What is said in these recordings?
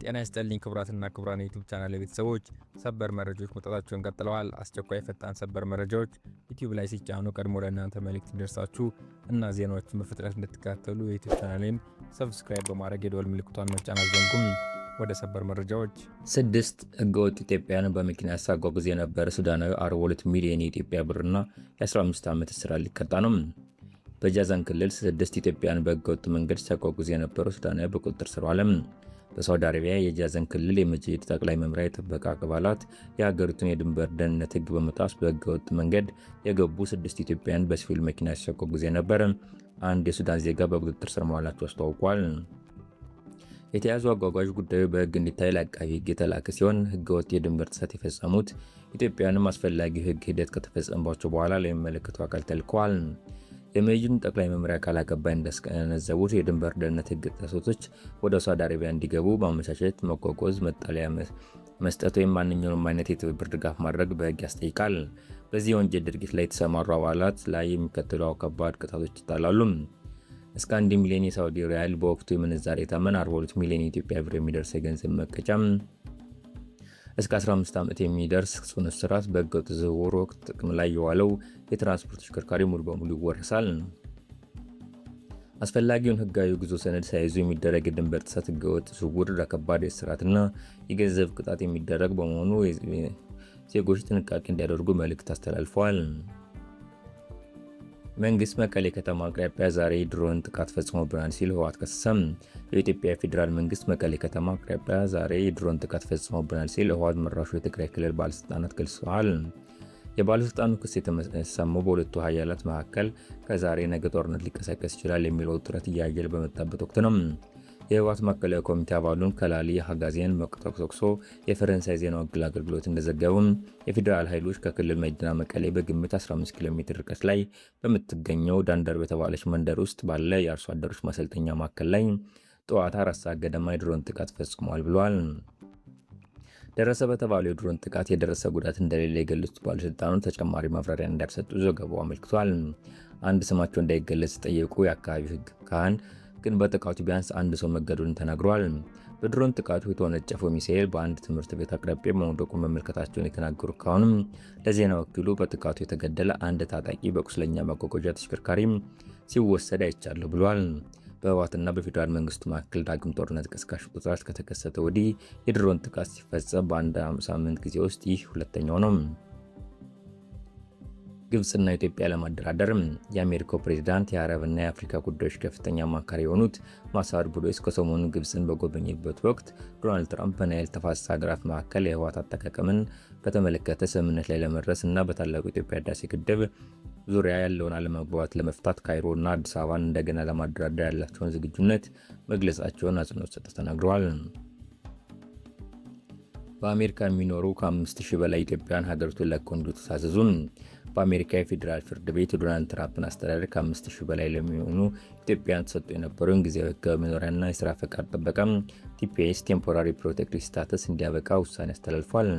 ጤና ይስጥልኝ ክቡራትና ክቡራን የዩቲዩብ ቻናል ቤተሰቦች፣ ሰበር መረጃዎች መውጣታቸውን ቀጥለዋል። አስቸኳይ ፈጣን ሰበር መረጃዎች ዩቲዩብ ላይ ሲጫኑ ቀድሞ ለእናንተ መልእክት እንዲደርሳችሁ እና ዜናዎችን በፍጥነት እንድትከታተሉ የዩቲዩብ ቻናሌን ሰብስክራይብ በማድረግ የደወል ምልክቷን መጫን አትዘንጉም። ወደ ሰበር መረጃዎች። 6 ህገወጥ ኢትዮጵያውያንን በመኪና ያሳጓጉዝ የነበረ ሱዳናዊ 42 ሚሊዮን የኢትዮጵያ ብርና የ15 ዓመት እስራት ሊቀጣ ነው። በጃዛን ክልል 6 ኢትዮጵያውያን በህገወጥ መንገድ ሲያጓጉዝ የነበረው ሱዳናዊ በቁጥጥር ስር ዋለ። በሳውዲ አረቢያ የጃዛን ክልል የመጅሊስ ጠቅላይ መምሪያ የጥበቃ አባላት የሀገሪቱን የድንበር ደህንነት ህግ በመጣስ በህገወጥ መንገድ የገቡ 6 ኢትዮጵያውያን በሲቪል መኪና ሲያጓጉዝ የነበረ አንድ የሱዳን ዜጋ በቁጥጥር ስር መዋላቸው አስታውቋል። የተያዙ አጓጓዥ ጉዳዩ በህግ እንዲታይ ለአቃቢ ህግ የተላከ ሲሆን ህገወጥ የድንበር ጥሰት የፈጸሙት ኢትዮጵያውያንም አስፈላጊው ህግ ሂደት ከተፈጸመባቸው በኋላ ለሚመለከተው አካል ተልከዋል። የመጅሊስ ጠቅላይ መምሪያ ቃል አቀባይ እንዳስገነዘቡት የድንበር ደህንነት ህግ ጥሰቶች ወደ ሳውዲ አረቢያ እንዲገቡ ማመቻቸት፣ መጓጓዝ፣ መጠለያ መስጠት ወይም ማንኛውንም አይነት የትብብር ድጋፍ ማድረግ በህግ ያስጠይቃል። በዚህ የወንጀል ድርጊት ላይ የተሰማሩ አባላት ላይ የሚከተለው ከባድ ቅጣቶች ይጣላሉ። እስከ 1 ሚሊዮን የሳውዲ ሪያል በወቅቱ የምንዛሬ ተመን 42 ሚሊዮን የኢትዮጵያ ብር የሚደርስ የገንዘብ መቀጫ፣ እስከ 15 ዓመት የሚደርስ ጽኑ እስራት፣ በህገወጥ ዝውውር ወቅት ጥቅም ላይ የዋለው የትራንስፖርት ተሽከርካሪ ሙሉ በሙሉ ይወረሳል። አስፈላጊውን ህጋዊ ጉዞ ሰነድ ሳይዙ የሚደረግ የድንበር ጥሰት፣ ህገወጥ ዝውውር ለከባድ እስራትና የገንዘብ ቅጣት የሚደረግ በመሆኑ ዜጎች ጥንቃቄ እንዲያደርጉ መልእክት አስተላልፈዋል። መንግስት መቀሌ ከተማ አቅራቢያ ዛሬ የድሮን ጥቃት ፈጽሞብናል ሲል ህወሓት ከሰሰም። የኢትዮጵያ ፌዴራል መንግስት መቀሌ ከተማ አቅራቢያ ዛሬ የድሮን ጥቃት ፈጽሞብናል ሲል ህወሓት መራሹ የትግራይ ክልል ባለስልጣናት ገልጸዋል። የባለስልጣኑ ክስ የተሰማው በሁለቱ ኃያላት መካከል ከዛሬ ነገ ጦርነት ሊቀሰቀስ ይችላል የሚለው ውጥረት እያየለ በመጣበት ወቅት ነው። የህወሓት ማዕከላዊ ኮሚቴ አባሉን ከላሊ ሀጋዜን መቅጠቅሶ የፈረንሳይ ዜና ወኪል አገልግሎት እንደዘገበው የፌዴራል ኃይሎች ከክልል መዲና መቀሌ በግምት 15 ኪሎ ሜትር ርቀት ላይ በምትገኘው ዳንደር በተባለች መንደር ውስጥ ባለ የአርሶ አደሮች ማሰልጠኛ ማዕከል ላይ ጠዋት 4 ሰዓት ገደማ የድሮን ጥቃት ፈጽመዋል ብለዋል። ደረሰ በተባለው የድሮን ጥቃት የደረሰ ጉዳት እንደሌለ የገለጹት ባለስልጣኑ ተጨማሪ ማብራሪያ እንዳልሰጡ ዘገባው አመልክቷል። አንድ ስማቸው እንዳይገለጽ ጠየቁ የአካባቢው ህግ ካህን ግን በጥቃቱ ቢያንስ አንድ ሰው መገደሉን ተናግረዋል። በድሮን ጥቃቱ የተወነጨፈው ሚሳኤል በአንድ ትምህርት ቤት አቅራቢያ መውደቁን መመልከታቸውን የተናገሩ ካሁንም ለዜና ወኪሉ በጥቃቱ የተገደለ አንድ ታጣቂ በቁስለኛ ማጓጓዣ ተሽከርካሪ ሲወሰድ አይቻለሁ ብሏል። በህወሓትና በፌዴራል መንግስቱ መካከል ዳግም ጦርነት ቀስቃሽ ውጥረት ከተከሰተ ወዲህ የድሮን ጥቃት ሲፈጸም በአንድ ሳምንት ጊዜ ውስጥ ይህ ሁለተኛው ነው። ግብጽና ኢትዮጵያ ለማደራደር የአሜሪካው ፕሬዝዳንት የአረብና የአፍሪካ ጉዳዮች ከፍተኛ አማካሪ የሆኑት ማሳድ ቡሎስ ከሰሞኑ ግብጽን በጎበኙበት ወቅት ዶናልድ ትራምፕ በናይል ተፋሰስ ሀገራት መካከል የህወሓት አጠቃቀምን በተመለከተ ስምምነት ላይ ለመድረስ እና በታላቁ የኢትዮጵያ ህዳሴ ግድብ ዙሪያ ያለውን አለመግባባት ለመፍታት ካይሮና አዲስ አበባን እንደገና ለማደራደር ያላቸውን ዝግጁነት መግለጻቸውን አጽንኦት ሰጥተው ተናግረዋል። በአሜሪካ የሚኖሩ ከ5000 በላይ ኢትዮጵያውያን ሀገሪቱን ለቀው እንዲወጡ ታዘዙ። በአሜሪካ የፌዴራል ፍርድ ቤት ዶናልድ ትራምፕን አስተዳደር ከ5000 በላይ ለሚሆኑ ኢትዮጵያውያን ተሰጥቶ የነበረውን ጊዜያዊ ህጋዊ መኖሪያና የስራ ፈቃድ ጥበቃ ቲፒኤስ ቴምፖራሪ ፕሮቴክቲቭ ስታተስ እንዲያበቃ ውሳኔ አስተላልፏል።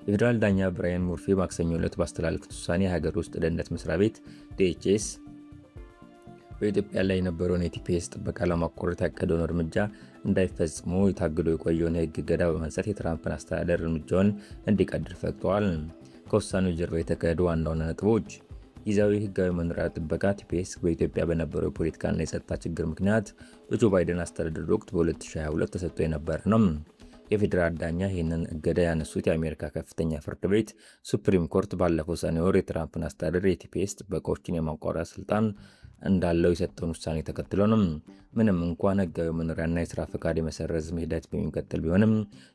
የፌዴራል ዳኛ ብራያን ሙርፊ ማክሰኞ ዕለት ባስተላለፉት ውሳኔ የሀገር ውስጥ ደህንነት መስሪያ ቤት ዲኤችኤስ በኢትዮጵያ ላይ የነበረውን የቲፒኤስ ጥበቃ ለማቋረጥ ያቀደውን እርምጃ እንዳይፈጽሙ ታግዶ የቆየውን የህግ እገዳ በማንሳት የትራምፕን አስተዳደር እርምጃውን እንዲቀድር ፈቅደዋል። ከውሳኔው ጀርባ የተካሄዱ ዋና ነጥቦች ጊዜያዊ ህጋዊ መኖሪያ ጥበቃ ቲፒኤስ በኢትዮጵያ በነበረው የፖለቲካና የጸጥታ ችግር ምክንያት በጆ ባይደን አስተዳደር ወቅት በ2022 ተሰጥቶ የነበረ ነው። የፌዴራል ዳኛ ይህንን እገዳ ያነሱት የአሜሪካ ከፍተኛ ፍርድ ቤት ሱፕሪም ኮርት ባለፈው ሰኔ ወር የትራምፕን አስተዳደር የቲፒኤስ ጥበቃዎችን የማቋረጥ ስልጣን እንዳለው የሰጠውን ውሳኔ ተከትሎ ነው። ምንም እንኳን ህጋዊ መኖሪያና የስራ ፈቃድ የመሰረዝ ሂደት በሚቀጥል ቢሆንም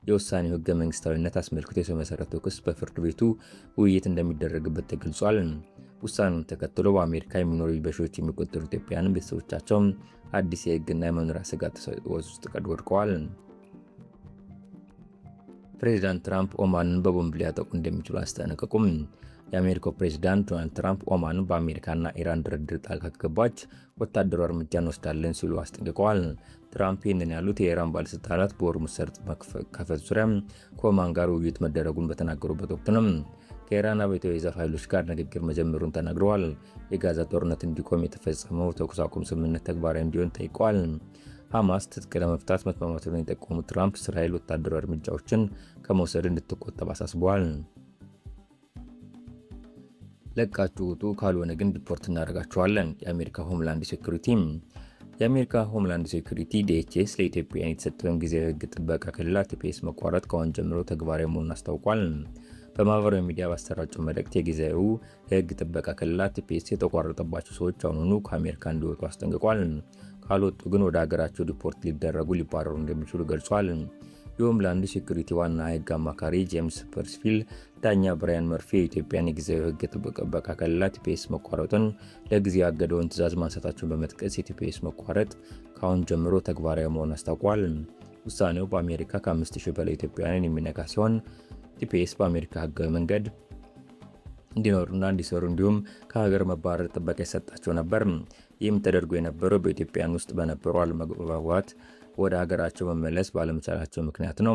የውሳኔው ህገ መንግስታዊነት አስመልክቶ የተመሰረተው ክስ በፍርድ ቤቱ ውይይት እንደሚደረግበት ተገልጿል። ውሳኔውን ተከትሎ በአሜሪካ የሚኖሩ በሺዎች የሚቆጠሩ ኢትዮጵያውያን ቤተሰቦቻቸው አዲስ የህግና የመኖሪያ ስጋት ውስጥ ወድቀዋል። ፕሬዚዳንት ትራምፕ ኦማንን በቦምብ ሊያጠቁ እንደሚችሉ አስጠነቀቁም። የአሜሪካው ፕሬዝዳንት ዶናልድ ትራምፕ ኦማን በአሜሪካና ኢራን ድርድር ጣልቃ ከገባች ወታደራዊ እርምጃ እንወስዳለን ሲሉ አስጠንቅቀዋል። ትራምፕ ይህንን ያሉት የኢራን ባለስልጣናት በሆርሙዝ ሰርጥ መከፈት ዙሪያ ከኦማን ጋር ውይይት መደረጉን በተናገሩበት ወቅት ነው። ከኢራን አብዮታዊ የዘብ ኃይሎች ጋር ንግግር መጀመሩን ተናግረዋል። የጋዛ ጦርነት እንዲቆም የተፈጸመው ተኩስ አቁም ስምምነት ተግባራዊ እንዲሆን ጠይቀዋል። ሐማስ ትጥቅ ለመፍታት መስማማቱን የጠቆሙት ትራምፕ እስራኤል ወታደራዊ እርምጃዎችን ከመውሰድ እንድትቆጠብ አሳስበዋል። ለቃችሁ ውጡ፣ ካልሆነ ግን ዲፖርት እናደርጋችኋለን። የአሜሪካ ሆምላንድ ሴኩሪቲ DHS ለኢትዮጵያውያን የተሰጠውን ጊዜያዊ ሕግ ጥበቃ ክልላት TPS መቋረጥ ከአሁን ጀምሮ ተግባራዊ መሆኑን አስታውቋል። በማህበራዊ ሚዲያ ባሰራጨው መልእክት የጊዜያዊ ሕግ ጥበቃ ክልላት TPS የተቋረጠባቸው ሰዎች አሁኑኑ ከአሜሪካ እንዲወጡ አስጠንቅቋል። ካልወጡ ግን ወደ ሀገራቸው ዲፖርት ሊባረሩ እንደሚችሉ ገልጿል። የሆምላንድ ሴኩሪቲ ዋና የሕግ አማካሪ ጄምስ ፐርስፊል ዳኛ ብራያን መርፊ የኢትዮጵያን የጊዜያዊ ሕግ ጥበቃ ክልላት TPS መቋረጥን ለጊዜ ያገደውን ትዕዛዝ ማንሳታቸውን በመጥቀስ የTPS መቋረጥ ከአሁን ጀምሮ ተግባራዊ መሆኑን አስታውቋል። ውሳኔው በአሜሪካ ከ5000 በላይ ኢትዮጵያውያንን የሚነካ ሲሆን TPS በአሜሪካ ሕጋዊ መንገድ እንዲኖሩና እንዲሰሩ እንዲሁም ከሀገር መባረር ጥበቃ ይሰጣቸው ነበር። ይህም ተደርጎ የነበረው በኢትዮጵያን ውስጥ በነበሩ አለመግባባት ወደ ሀገራቸው መመለስ ባለመቻላቸው ምክንያት ነው።